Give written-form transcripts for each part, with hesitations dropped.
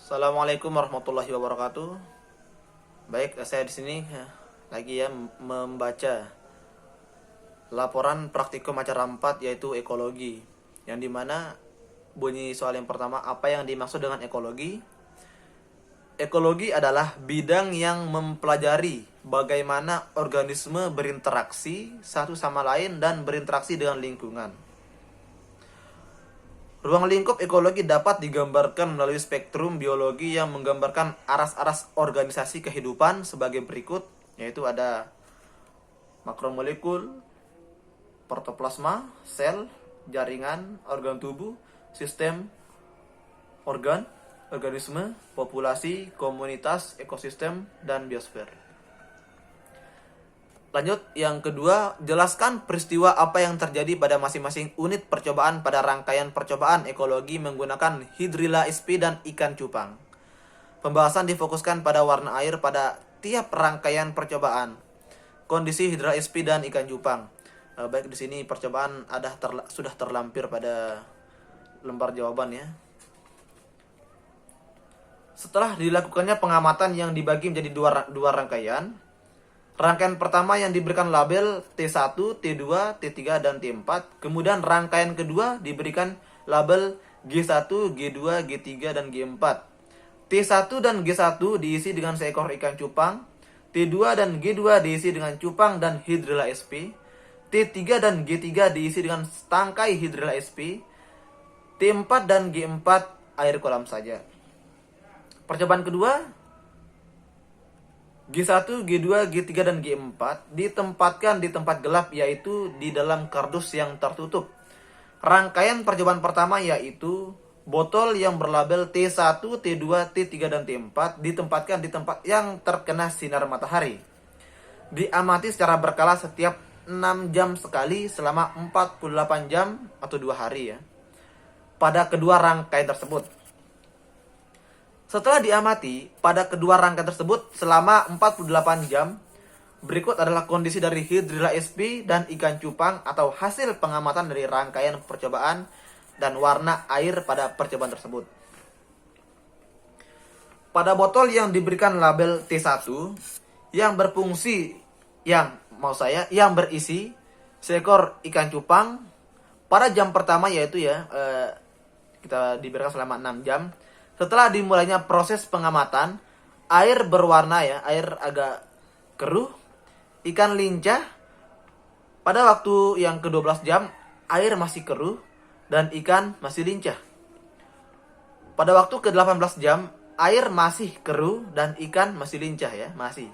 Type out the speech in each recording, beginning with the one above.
Assalamualaikum warahmatullahi wabarakatuh. Baik, saya di sini lagi ya membaca laporan praktikum acara 4 yaitu ekologi. Yang dimana bunyi soal yang pertama, apa yang dimaksud dengan ekologi? Ekologi adalah bidang yang mempelajari bagaimana organisme berinteraksi satu sama lain dan berinteraksi dengan lingkungan. Ruang lingkup ekologi dapat digambarkan melalui spektrum biologi yang menggambarkan aras-aras organisasi kehidupan sebagai berikut, yaitu ada makromolekul, protoplasma, sel, jaringan, organ tubuh, sistem, organ, organisme, populasi, komunitas, ekosistem, dan biosfer. Lanjut, yang kedua, jelaskan peristiwa apa yang terjadi pada masing-masing unit percobaan pada rangkaian percobaan ekologi menggunakan Hydrilla sp dan ikan cupang. Pembahasan difokuskan pada warna air pada tiap rangkaian percobaan. Kondisi Hydrilla sp dan ikan cupang. Baik, di sini percobaan sudah terlampir pada lembar jawaban ya. Setelah dilakukannya pengamatan yang dibagi menjadi dua rangkaian, rangkaian pertama yang diberikan label T1, T2, T3, dan T4. Kemudian rangkaian kedua diberikan label G1, G2, G3, dan G4. T1 dan G1 diisi dengan seekor ikan cupang. T2 dan G2 diisi dengan cupang dan Hydrilla sp. T3 dan G3 diisi dengan tangkai Hydrilla sp. T4 dan G4 air kolam saja. Percobaan kedua, G1, G2, G3, dan G4 ditempatkan di tempat gelap, yaitu di dalam kardus yang tertutup. Rangkaian percobaan pertama yaitu botol yang berlabel T1, T2, T3, dan T4 ditempatkan di tempat yang terkena sinar matahari. Diamati secara berkala setiap 6 jam sekali selama 48 jam atau 2 hari ya, pada kedua rangkaian tersebut. Setelah diamati pada kedua rangkaian tersebut selama 48 jam, berikut adalah kondisi dari Hydrilla sp dan ikan cupang atau hasil pengamatan dari rangkaian percobaan dan warna air pada percobaan tersebut. Pada botol yang diberikan label T1 yang berisi seekor ikan cupang pada jam pertama, yaitu kita diberikan selama 6 jam. Setelah dimulainya proses pengamatan, air berwarna air agak keruh, ikan lincah. Pada waktu yang ke-12 jam, air masih keruh dan ikan masih lincah. Pada waktu ke-18 jam, air masih keruh dan ikan masih lincah masih.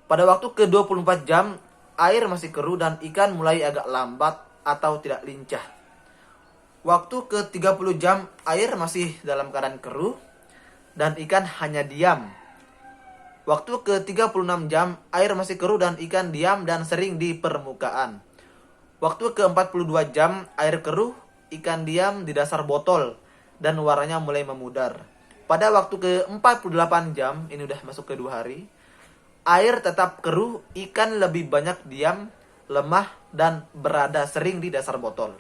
Pada waktu ke-24 jam, air masih keruh dan ikan mulai agak lambat atau tidak lincah. Waktu ke-30 jam, air masih dalam keadaan keruh dan ikan hanya diam. Waktu ke-36 jam, air masih keruh dan ikan diam dan sering di permukaan. Waktu ke-42 jam, air keruh, ikan diam di dasar botol dan warnanya mulai memudar. Pada waktu ke-48 jam, ini udah masuk ke 2 hari, air tetap keruh, ikan lebih banyak diam, lemah, dan berada sering di dasar botol.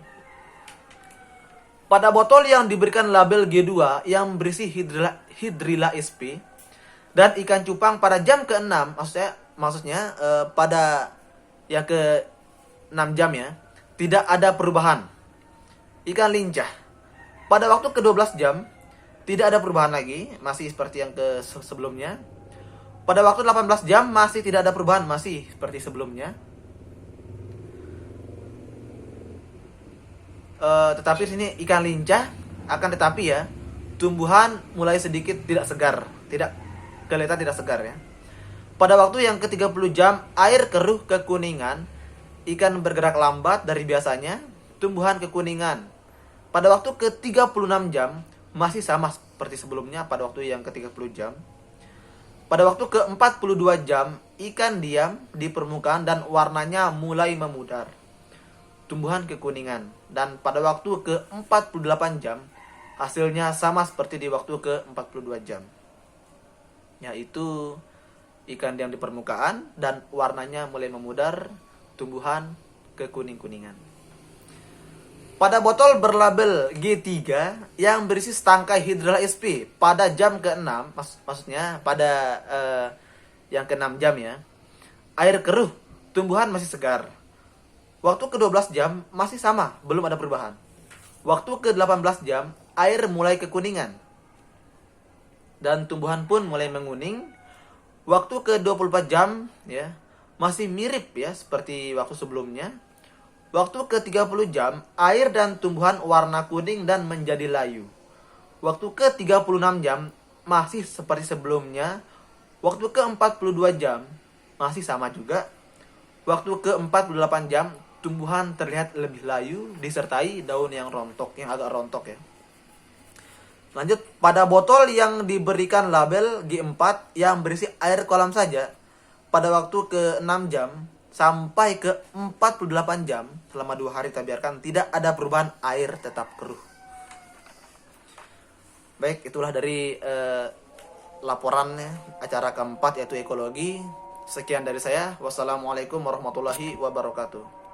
Pada botol yang diberikan label G2 yang berisi Hydrilla sp dan ikan cupang pada jam ke-6, maksudnya pada yang ke-6 jam tidak ada perubahan. Ikan lincah. Pada waktu ke-12 jam tidak ada perubahan lagi, masih seperti yang sebelumnya. Pada waktu 18 jam masih tidak ada perubahan, masih seperti sebelumnya. Tetapi sini ikan lincah, akan tetapi tumbuhan mulai sedikit tidak segar, kelihatan tidak segar Pada waktu yang ke-30 jam, air keruh kekuningan, ikan bergerak lambat dari biasanya, tumbuhan kekuningan. Pada waktu ke-36 jam masih sama seperti sebelumnya pada waktu yang ke-30 jam. Pada waktu ke-42 jam, ikan diam di permukaan dan warnanya mulai memudar, tumbuhan kekuningan. Dan pada waktu ke-48 jam, hasilnya sama seperti di waktu ke-42 jam, yaitu ikan diam di permukaan dan warnanya mulai memudar, tumbuhan kekuning-kuningan. Pada botol berlabel G3 yang berisi setangkai Hydrella SP pada jam ke-6, maksudnya pada yang ke-6 jam ya, air keruh, tumbuhan masih segar. Waktu ke-12 jam masih sama, belum ada perubahan. Waktu ke-18 jam, air mulai kekuningan dan tumbuhan pun mulai menguning. Waktu ke-24 jam ya, masih mirip ya seperti waktu sebelumnya. Waktu ke-30 jam, air dan tumbuhan warna kuning dan menjadi layu. Waktu ke-36 jam, masih seperti sebelumnya. Waktu ke-42 jam, masih sama juga. Waktu ke-48 jam, tumbuhan terlihat lebih layu, disertai daun yang agak rontok ya. Lanjut, pada botol yang diberikan label G4 yang berisi air kolam saja, pada waktu ke-6 jam, sampai ke 48 jam, selama 2 hari kita biarkan, tidak ada perubahan, air tetap keruh. Baik, itulah dari laporannya acara keempat yaitu ekologi. Sekian dari saya. Wassalamualaikum warahmatullahi wabarakatuh.